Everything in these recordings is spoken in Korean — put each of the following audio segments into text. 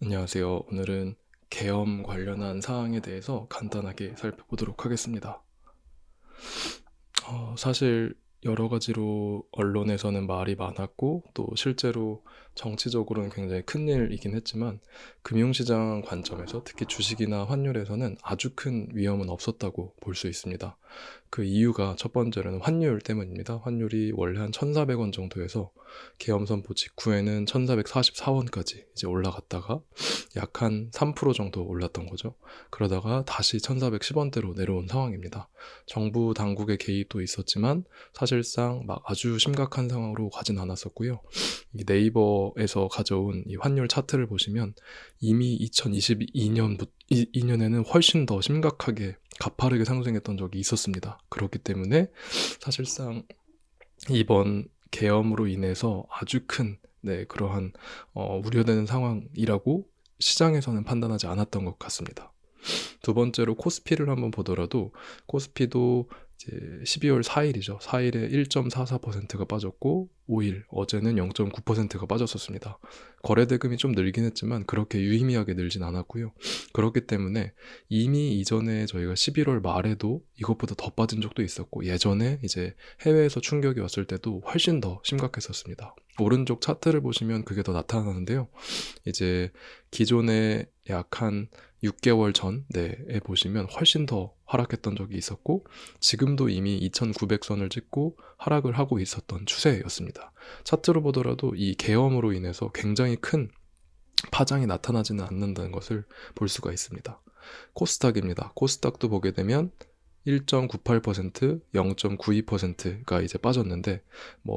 안녕하세요. 오늘은 계엄 관련한 사항에 대해서 간단하게 살펴보도록 하겠습니다. 사실 여러 가지로 언론에서는 말이 많았고 또 실제로 정치적으로는 굉장히 큰일이긴 했지만 금융시장 관점에서 특히 주식이나 환율에서는 아주 큰 위험은 없었다고 볼 수 있습니다. 그 이유가 첫 번째로는 환율 때문입니다. 환율이 원래 한 1,400원 정도에서 계엄 선포 직후에는 1,444원까지 이제 올라갔다가 약 한 3% 정도 올랐던 거죠. 그러다가 다시 1,410원대로 내려온 상황입니다. 정부 당국의 개입도 있었지만 사실상 막 아주 심각한 상황으로 가진 않았었고요. 이 네이버에서 가져온 이 환율 차트를 보시면 이미 2022년에는 훨씬 더 심각하게 가파르게 상승했던 적이 있었습니다. 그렇기 때문에 사실상 이번 계엄으로 인해서 아주 큰 그러한 우려되는 상황이라고 시장에서는 판단하지 않았던 것 같습니다. 두 번째로 코스피를 한번 보더라도 코스피도 이제 12월 4일이죠. 4일에 1.44%가 빠졌고 5일 어제는 0.9%가 빠졌었습니다. 거래 대금이 좀 늘긴 했지만 그렇게 유의미하게 늘진 않았고요. 그렇기 때문에 이미 이전에 저희가 11월 말에도 이것보다 더 빠진 적도 있었고 예전에 이제 해외에서 충격이 왔을 때도 훨씬 더 심각했었습니다. 오른쪽 차트를 보시면 그게 더 나타나는데요. 이제 기존에 약 한 6개월 전에 보시면 훨씬 더 하락했던 적이 있었고 지금도 이미 2,900선을 찍고 하락을 하고 있었던 추세였습니다. 차트로 보더라도 이 계엄으로 인해서 굉장히 큰 파장이 나타나지는 않는다는 것을 볼 수가 있습니다. 코스닥입니다. 코스닥도 보게 되면 1.98%, 0.92%가 이제 빠졌는데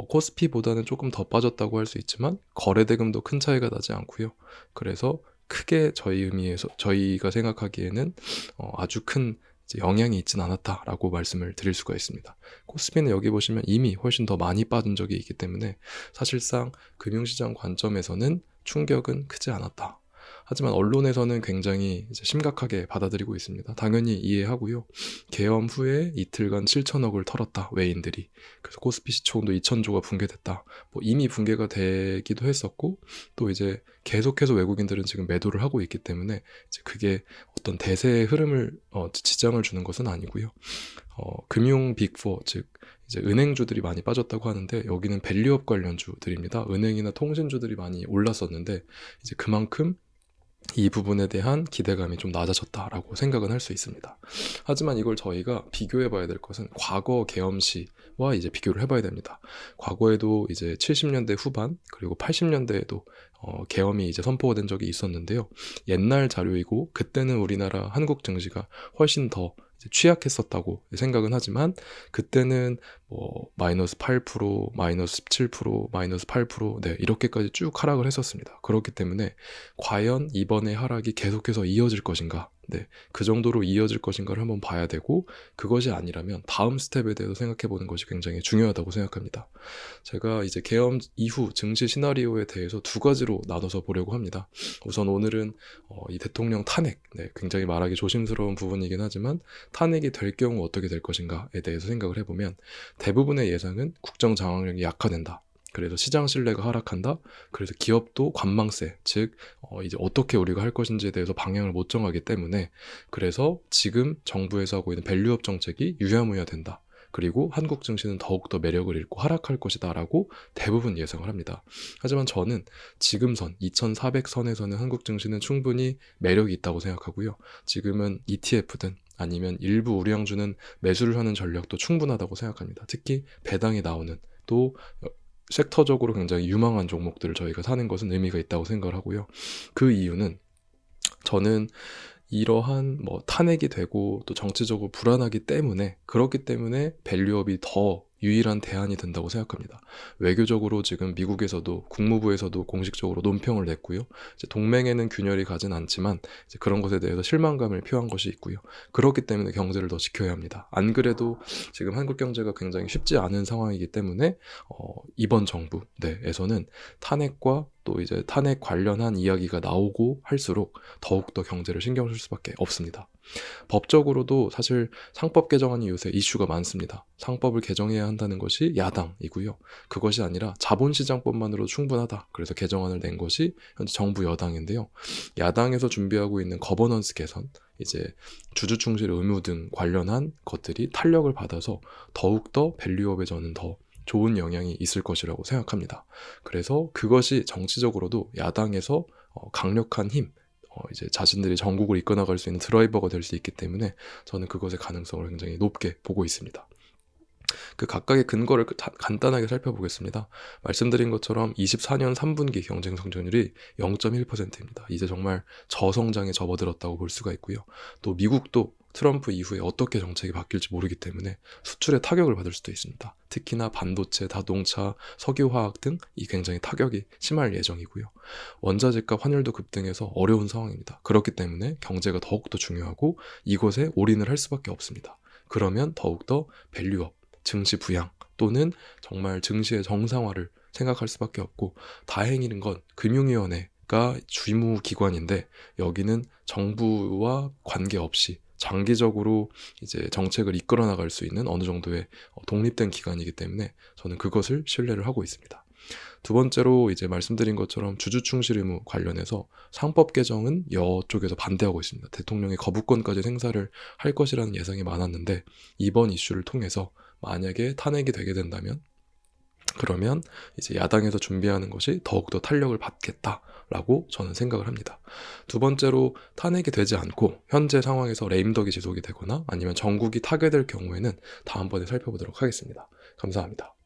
코스피보다는 조금 더 빠졌다고 할 수 있지만 거래 대금도 큰 차이가 나지 않고요. 그래서 크게 저희가 생각하기에는 아주 큰 영향이 있진 않았다라고 말씀을 드릴 수가 있습니다. 코스피는 여기 보시면 이미 훨씬 더 많이 빠진 적이 있기 때문에 사실상 금융시장 관점에서는 충격은 크지 않았다. 하지만 언론에서는 굉장히 이제 심각하게 받아들이고 있습니다. 당연히 이해하고요. 계엄 후에 이틀간 7천억을 털었다, 외인들이. 그래서 코스피 시총도 2천조가 붕괴됐다. 이미 붕괴가 되기도 했었고, 또 이제 계속해서 외국인들은 지금 매도를 하고 있기 때문에 이제 그게 어떤 대세의 흐름을 지장을 주는 것은 아니고요. 금융 빅4, 즉 이제 은행주들이 많이 빠졌다고 하는데 여기는 밸류업 관련주들입니다. 은행이나 통신주들이 많이 올랐었는데 이제 그만큼 이 부분에 대한 기대감이 좀 낮아졌다라고 생각은 할 수 있습니다. 하지만 이걸 저희가 비교해 봐야 될 것은 과거 계엄 시와 이제 비교를 해봐야 됩니다. 과거에도 이제 70년대 후반 그리고 80년대에도 계엄이 이제 선포가 된 적이 있었는데요. 옛날 자료이고 그때는 우리나라 한국 증시가 훨씬 더 취약했었다고 생각은 하지만 그때는 마이너스 8%, 마이너스 17%, 마이너스 8% 이렇게까지 쭉 하락을 했었습니다. 그렇기 때문에 과연 이번에 하락이 계속해서 이어질 것인가? 그 정도로 이어질 것인가를 한번 봐야 되고 그것이 아니라면 다음 스텝에 대해서 생각해 보는 것이 굉장히 중요하다고 생각합니다. 제가 이제 계엄 이후 증시 시나리오에 대해서 두 가지로 나눠서 보려고 합니다. 우선 오늘은 이 대통령 탄핵, 굉장히 말하기 조심스러운 부분이긴 하지만 탄핵이 될 경우 어떻게 될 것인가에 대해서 생각을 해보면 대부분의 예상은 국정 장악력이 약화된다. 그래서 시장 신뢰가 하락한다. 그래서 기업도 관망세, 즉 이제 어떻게 우리가 할 것인지에 대해서 방향을 못 정하기 때문에 그래서 지금 정부에서 하고 있는 밸류업 정책이 유야무야 된다. 그리고 한국 증시는 더욱더 매력을 잃고 하락할 것이다 라고 대부분 예상을 합니다. 하지만 저는 지금 선 2400선에서는 한국 증시는 충분히 매력이 있다고 생각하고요. 지금은 ETF든 아니면 일부 우량주는 매수를 하는 전략도 충분하다고 생각합니다. 특히 배당이 나오는 또 섹터적으로 굉장히 유망한 종목들을 저희가 사는 것은 의미가 있다고 생각을 하고요. 그 이유는 저는 이러한 탄핵이 되고 또 정치적으로 불안하기 때문에 그렇기 때문에 밸류업이 더 유일한 대안이 된다고 생각합니다. 외교적으로 지금 미국에서도 국무부에서도 공식적으로 논평을 냈고요. 이제 동맹에는 균열이 가진 않지만 이제 그런 것에 대해서 실망감을 표한 것이 있고요. 그렇기 때문에 경제를 더 지켜야 합니다. 안 그래도 지금 한국 경제가 굉장히 쉽지 않은 상황이기 때문에 이번 정부에서는 탄핵과 또 이제 탄핵 관련한 이야기가 나오고 할수록 더욱더 경제를 신경 쓸 수밖에 없습니다. 법적으로도 사실 상법 개정안이 요새 이슈가 많습니다. 상법을 개정해야 한다는 것이 야당이고요. 그것이 아니라 자본시장법만으로 충분하다. 그래서 개정안을 낸 것이 현재 정부 여당인데요. 야당에서 준비하고 있는 거버넌스 개선, 이제 주주충실 의무 등 관련한 것들이 탄력을 받아서 더욱더 밸류업에 저는 더 좋은 영향이 있을 것이라고 생각합니다. 그래서 그것이 정치적으로도 야당에서 강력한 힘, 이제 자신들이 전국을 이끌어나갈 수 있는 드라이버가 될 수 있기 때문에 저는 그것의 가능성을 굉장히 높게 보고 있습니다. 그 각각의 근거를 간단하게 살펴보겠습니다. 말씀드린 것처럼 24년 3분기 경쟁 성장률이 0.1%입니다. 이제 정말 저성장에 접어들었다고 볼 수가 있고요. 또 미국도 트럼프 이후에 어떻게 정책이 바뀔지 모르기 때문에 수출에 타격을 받을 수도 있습니다. 특히나 반도체, 자동차, 석유화학 등 이 굉장히 타격이 심할 예정이고요. 원자재값 환율도 급등해서 어려운 상황입니다. 그렇기 때문에 경제가 더욱더 중요하고 이것에 올인을 할 수밖에 없습니다. 그러면 더욱더 밸류업, 증시 부양 또는 정말 증시의 정상화를 생각할 수밖에 없고, 다행인 건 금융위원회가 주무기관인데 여기는 정부와 관계없이 장기적으로 이제 정책을 이끌어 나갈 수 있는 어느 정도의 독립된 기관이기 때문에 저는 그것을 신뢰를 하고 있습니다. 두 번째로 이제 말씀드린 것처럼 주주충실 의무 관련해서 상법 개정은 여쪽에서 반대하고 있습니다. 대통령이 거부권까지 행사를 할 것이라는 예상이 많았는데 이번 이슈를 통해서 만약에 탄핵이 되게 된다면 그러면 이제 야당에서 준비하는 것이 더욱더 탄력을 받겠다라고 저는 생각을 합니다. 두 번째로 탄핵이 되지 않고 현재 상황에서 레임덕이 지속이 되거나 아니면 전국이 타개될 경우에는 다음번에 살펴보도록 하겠습니다. 감사합니다.